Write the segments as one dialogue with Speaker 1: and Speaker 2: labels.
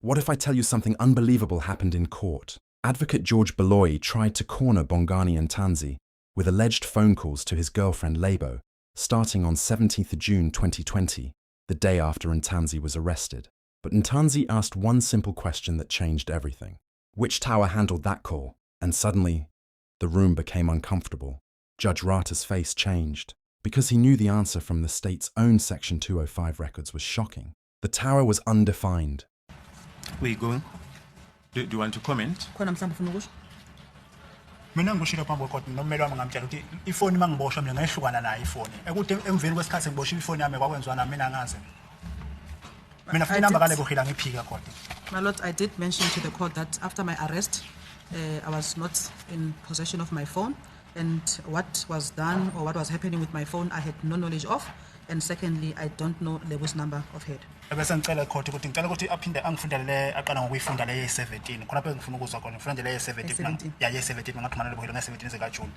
Speaker 1: What if I tell you something unbelievable happened in court? Advocate George Beloy tried to corner Bongani Ntanzi with alleged phone calls to his girlfriend Lebo, starting on 17th June 2020, the day after Ntanzi was arrested. But Ntanzi asked one simple question that changed everything. Which tower handled that call? And suddenly, the room became uncomfortable. Judge Rata's face changed, because he knew the answer from the state's own Section 205 records was shocking. The tower was undefined.
Speaker 2: Where are you going? Do you want to comment?
Speaker 3: Mina ngibushilo phambi kwekhoti nomelo wami ngamtshela ukuthi ifoni mangiboshwa mina ngayihlukana nayo ifoni ekuthi emveni kwesikhathi ngiboshwa ifoni yami kwakwenziwa nami mina ngazi mina futhi inamba kale bokhila ngiphika khoti.
Speaker 4: My lord, I did mention to the court that after my arrest I was not in possession of my phone, and what was done or what was happening with my phone I had no knowledge of, and secondly I don't know Lebo's number of head.
Speaker 3: Bese ngicela ikhoti ukuthi ngicela ukuthi aphinde angifundele le aqala ngokuyifunda le ye17 khona phela ngifuna ukuzwa khona ngifunda le ye17 ya ye17 ngaxhumana lebohilo nge17 zikaJune.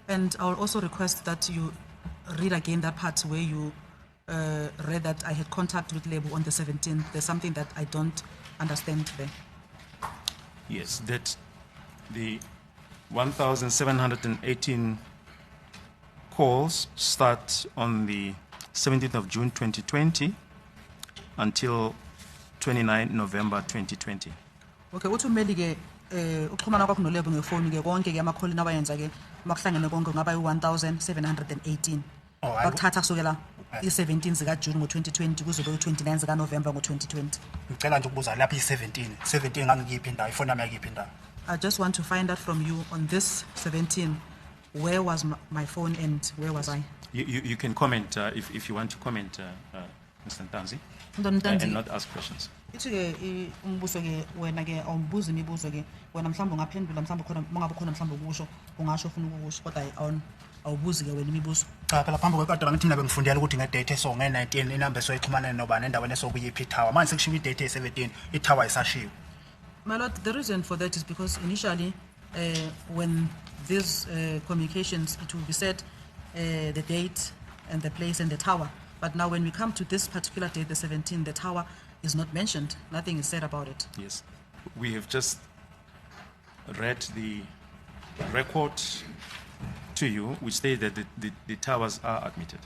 Speaker 4: And I will also request that you read again that part where you read that I had contact with Lebo on the 17th. There's something that I don't understand there.
Speaker 2: Yes, that the 1,718 calls start on the 17th of June 2020 until 29 November 2020.
Speaker 4: Okay, uthi umeli ke ukuxhumana kwakho noLebo ngefoni ke konke ke amakholi nabayenza ke makuhlangene konke ngaba u1718. Bakuthatha kusukela i17 zika June ngo2020 kuze kube u29 zika November ngo2020.
Speaker 3: Ngicela nje ukubuza lapha i17 ngangikiphi indawo ifoni yami yakiphi indawo.
Speaker 4: I just want to find out from you on this 17 where was my phone and where was I?
Speaker 2: You can comment if you want to comment, Mr. Ntanzi, and not ask questions.
Speaker 4: Ithi ke umbuso ke wena ke awumbuzi imibuzo ke wena mhlawumbe ungaphendula mhlawumbe khona mangabe khona mhlawumbe ukusho ungasho ufuna ukusho kodwa awubuzi ke wena imibuzo.
Speaker 3: Cha phela phambi kwekade bangithi mina bengifundela ukuthi nge-date so nge19 inamba esoyixhumana nobani endaweni esokuyiphi i-tower manje sekushiwo i-date ye17 i-tower isashiwo.
Speaker 4: My lord, the reason for that is because initially when these communications, it will be said the date and the place and the tower, but now when we come to this particular date, the 17th, the tower is not mentioned. Nothing is said about it.
Speaker 2: Yes, we have just read the record to you, which states that the towers are admitted.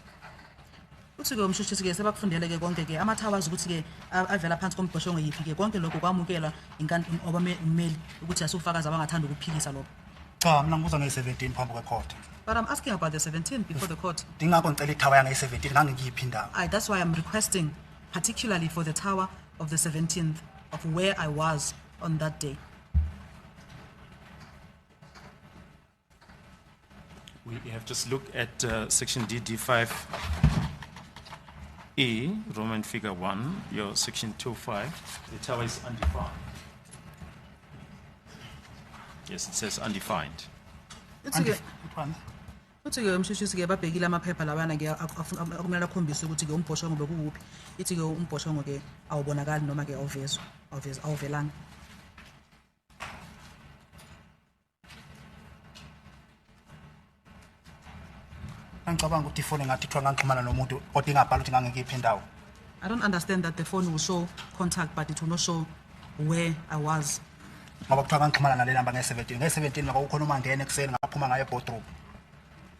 Speaker 4: Uthi ke umshushisi ke sebakufundele ke konke ke ama towers ukuthi ke avela phansi kombhoshongo yipi ke konke lokho kwamukela inkantolo obameli ukuthi asufakaza abangathanda ukuphikisa lokho.
Speaker 3: Cha mina ngibuza nge17 phambi kwecourt.
Speaker 4: But I'm asking about the 17th before the court.
Speaker 3: Dingakho ngicela i-tower yange17 ngangikiphi indawo.
Speaker 4: That's why I'm requesting particularly for the tower of the 17th of where I was on that day.
Speaker 2: We have just looked at section DD5E, Roman figure 1, your section 25. The tower is undefined. Yes, it says undefined.
Speaker 4: Uthi ke umshushisi ke babhekile amaphepha lawana ke akumele akhombise ukuthi ke umbhoshongo bekuphi. Ithi ke umbhoshongo ke awubonakali noma ke awuvelanga.
Speaker 3: Ngicabanga ukuthi ifoni ngathi kuthiwa ngangixhumana nomuntu kodwa ingabhala ukuthi ngangikiphi indawo.
Speaker 4: I don't understand that the phone will show contact but it will not show where I was.
Speaker 3: Ngoba kuthiwa ngangixhumana nale namba nge17 nge17 kwakukhona umangene ekseni ngaphuma ngaye boardroom.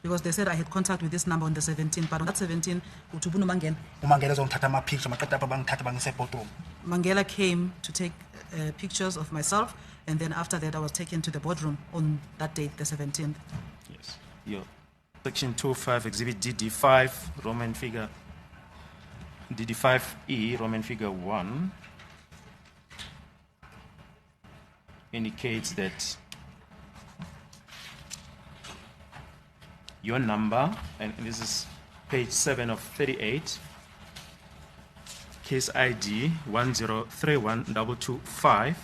Speaker 4: Because they said I had contact with this number on the 17th, but on that 17th, uthi ubuna umangena.
Speaker 3: Umangele uzongithatha ama picture maqeda apha bangithatha bangise boardroom.
Speaker 4: Mangela came to take pictures of myself, and then after that I was taken to the boardroom on that date, the 17th.
Speaker 2: Yes. Your section 25, exhibit DD5, Roman figure DD5E, Roman figure 1, indicates that your number, and this is page 7 of 38, case ID 1031225,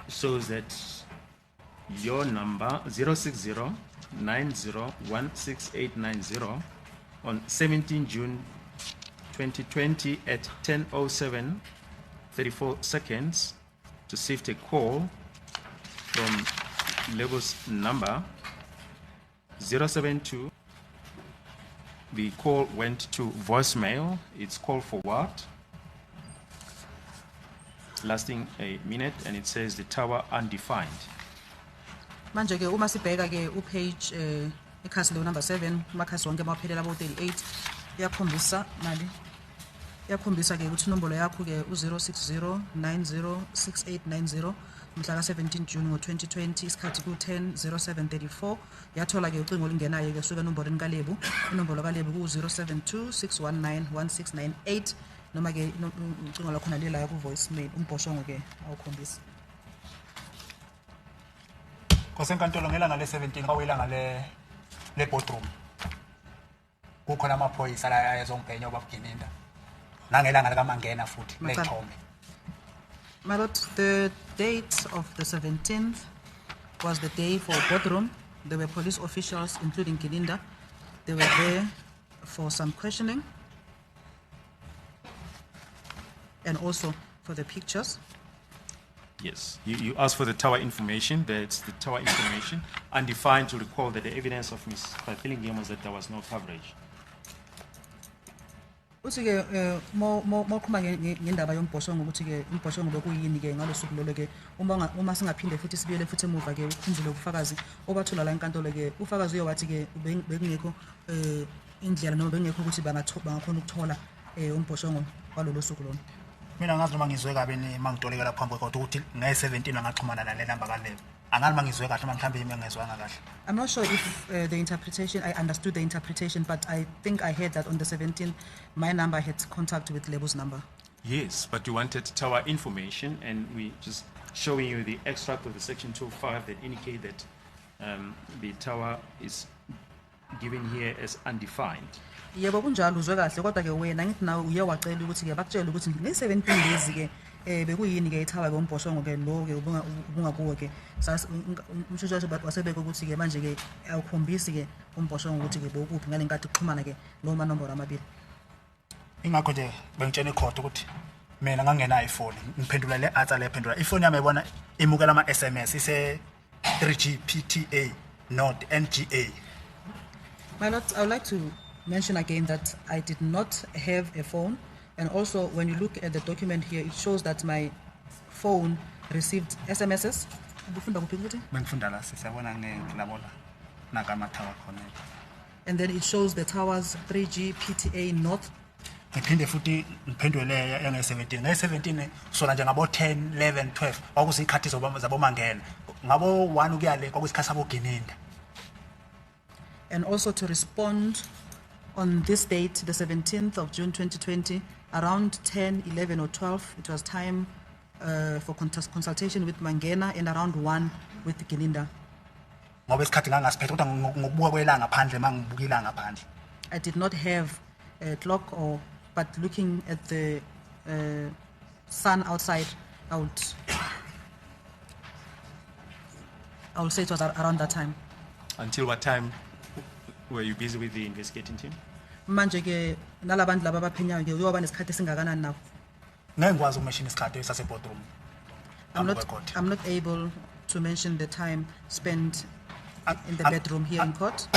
Speaker 2: shows that your number 06090168890 on 17 June 2020 at 10:07:34 seconds received a call from Lebo's number 072. The call went to voicemail. It's call for what? lasting a minute, and it says the tower undefined.
Speaker 4: Manje ke uma sibheka ke upage ikhasi lo number 7 kumakhasi wonke mawaphelela abo 38 iyakhombisa mali iyakhombisa ke ukuthi inombolo yakho ke u060906890 mhla ka 17 June ngo2020 isikhathi ku 10:07:34 yathola ke ucingo lingenayo ke suka enomborweni kaLebu inombolo kaLebu ku 0726191698 noma ke ucingo lakho nalila ku voicemail umbhoshongo ke awukhombisa.
Speaker 3: Kwasenkantolo ngelanga le-17 kwakuyilanga le-boardroom kukhona amaphoyisa la ayezongibhenya ubabugininda nangelanga likaMangena futhi lechome.
Speaker 4: My lord, the date of the 17th was the day for boardroom. There were police officials, including Gininda. They were there for some questioning and also for the pictures.
Speaker 2: Yes, you asked for the tower information. That's the tower information. Undefined, to recall that the evidence of Ms. Fillingham was that there was no coverage.
Speaker 4: Uthi ke mawukhuluma ngendaba yombhoshongo ukuthi ke umbhoshongo bekuyini ke ngalosuku lolo ke uma singaphinde futhi sibuyele futhi emuva ke ukukhumbule ubufakazi obathola la enkantolo ke ufakazi uyowathi ke bekungekho indlela noma bekungekho ukuthi bangakhona ukuthola umbhoshongo walolo suku lolo.
Speaker 3: Mina ngazi noma ngizwe kabe ni mangitolekela phambi kodwa ukuthi nge-17 bangaxhumana nale namba kaLebu. Angazi mangizwe kahle mhlawumbe yimi ngezwanga kahle.
Speaker 4: I'm not sure if the interpretation, I understood the interpretation, but I think I heard that on the 17th, my number had contact with Lebu's number.
Speaker 2: Yes, but you wanted tower information, and we just showing you the extract of the section 205 that indicate that the tower is given here as undefined.
Speaker 4: Yebo kunjalo uzwe kahle kodwa ke wena ngithi nawe uye wacela ukuthi ke bakutshela ukuthi nge-17 days ke bekuyini ke ithawa ke umbhoshongo ke lo ke ubungakuwe ke umshosha wasebeka ukuthi ke manje ke awukhombisi ke umbhoshongo ukuthi ke bokuphi ngalenkathi kuxhumana ke lo manombolo amabili.
Speaker 3: Ingakho nje bengitshela ikhotha ukuthi mina ngangena iphone ngiphendula le answer le phendula iphone yami yabona imukela ama SMS ise 3G PTA not NGA.
Speaker 4: My lord, I would like to mention again that I did not have a phone, and also when you look at the document here it shows that my phone received SMSs. Ubufunda kuphi ukuthi?
Speaker 3: Bengifunda la sisabona ngelabola nakama tower khona.
Speaker 4: And then it shows the towers 3G PTA North.
Speaker 3: Ngiphinde futhi ngiphendule yange-17 nge-17 sona nje ngabo 10 11 12 kwakusikhathi zabomangena ngabo 1 ukuyale kwakusikhathi sabo Gininda.
Speaker 4: And also to respond on this date, the 17th of June 2020, around 10, 11 or 12, it was time for consultation with Mangena, and around 1 with Gininda.
Speaker 3: Ngoba isikhathi ngangasiphethe kodwa ngokubuka kwelanga phandle mangibuka ilanga phandle.
Speaker 4: I did not have a clock but looking at the sun outside, I would say it was around that time.
Speaker 2: Until what time were you busy with the investigating team?
Speaker 4: Manje ke nalabantu laba abaphenyayo ke uyoba nesikhathi singakanani nawo?
Speaker 3: Ngeke ngikwazi ukumeshina isikhathi sase boardroom.
Speaker 4: I'm not able to mention the time spent in the bedroom here in court.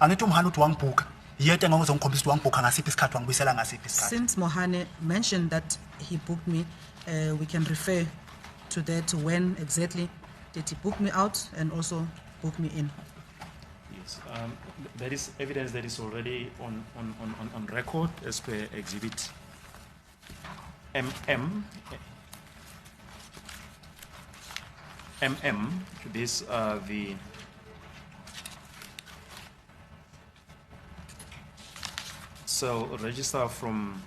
Speaker 3: Angithi umhana uthi wangibhuka. Yete ngongizongikhombisa ukuthi wangibhuka ngasiphi isikhathi wangibuyisela ngasiphi isikhathi.
Speaker 4: Since Mohane mentioned that he booked me, we can refer to that. When exactly did he book me out and also book me in?
Speaker 2: Yes, that is evidence that is already on record as per exhibit MM. These are the cell register from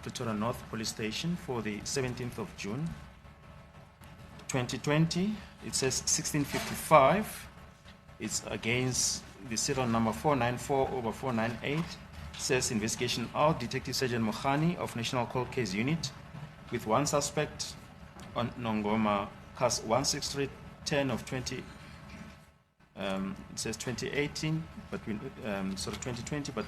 Speaker 2: Pretoria North Police Station for the 17th of June 2020. It says 1655. It's against the serial number 494/498. Says investigation out. Detective Sergeant Mohani of National Cold Case Unit with one suspect on Nongoma case 16310 of 20. It says 2018, but we 2020, but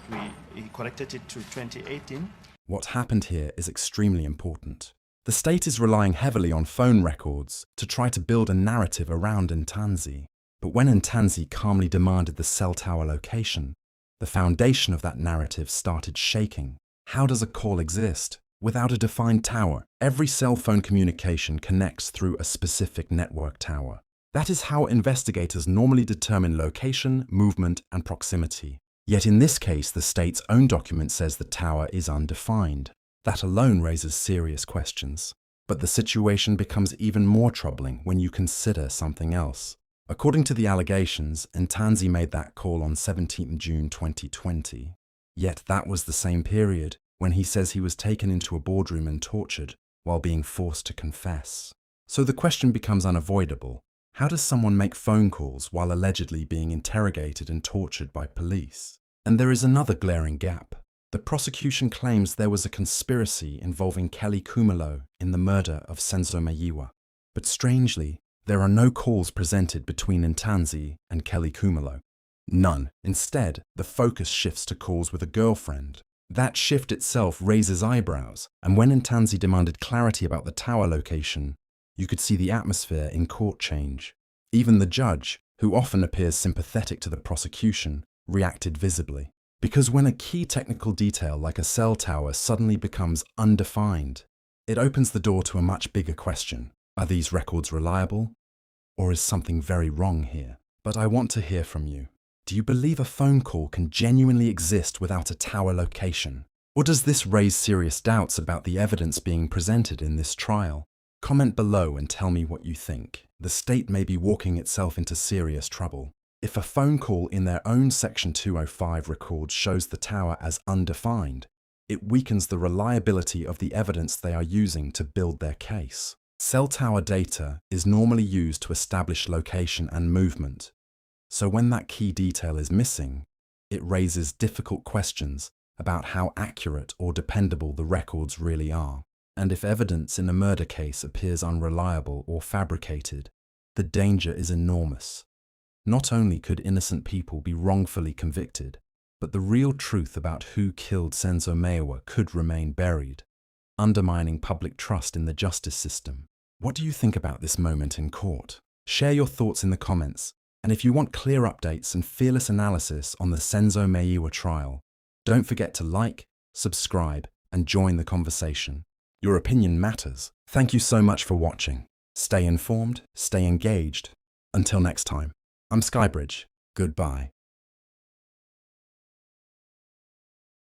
Speaker 2: he corrected it to 2018.
Speaker 1: What happened here is extremely important. The state is relying heavily on phone records to try to build a narrative around Ntanzi. But when Ntanzi calmly demanded the cell tower location, the foundation of that narrative started shaking. How does a call exist without a defined tower. Every cell phone communication connects through a specific network tower. That is how investigators normally determine location, movement, and proximity. Yet in this case, the state's own document says the tower is undefined. That alone raises serious questions. But the situation becomes even more troubling when you consider something else. According to the allegations, Ntanzi made that call on 17 June 2020. Yet that was the same period when he says he was taken into a boardroom and tortured while being forced to confess. So the question becomes unavoidable. How does someone make phone calls while allegedly being interrogated and tortured by police? And there is another glaring gap. The prosecution claims there was a conspiracy involving Kelly Khumalo in the murder of Senzo Meyiwa. But strangely, there are no calls presented between Ntanzi and Kelly Khumalo. None. Instead, the focus shifts to calls with a girlfriend. That shift itself raises eyebrows, and when Ntanzi demanded clarity about the tower location, you could see the atmosphere in court change. Even the judge, who often appears sympathetic to the prosecution, reacted visibly. Because when a key technical detail like a cell tower suddenly becomes undefined, it opens the door to a much bigger question. Are these records reliable? Or is something very wrong here? But I want to hear from you. Do you believe a phone call can genuinely exist without a tower location? Or does this raise serious doubts about the evidence being presented in this trial? Comment below and tell me what you think. The state may be walking itself into serious trouble. If a phone call in their own Section 205 records shows the tower as undefined, it weakens the reliability of the evidence they are using to build their case. Cell tower data is normally used to establish location and movement. So when that key detail is missing, it raises difficult questions about how accurate or dependable the records really are. And if evidence in a murder case appears unreliable or fabricated, the danger is enormous. Not only could innocent people be wrongfully convicted, but the real truth about who killed Senzo Meyiwa could remain buried, undermining public trust in the justice system. What do you think about this moment in court? Share your thoughts in the comments, and if you want clear updates and fearless analysis on the Senzo Meyiwa trial, don't forget to like, subscribe, and join the conversation. Your opinion matters. Thank you so much for watching. Stay informed, stay engaged. Until next time, I'm Skybridge. Goodbye.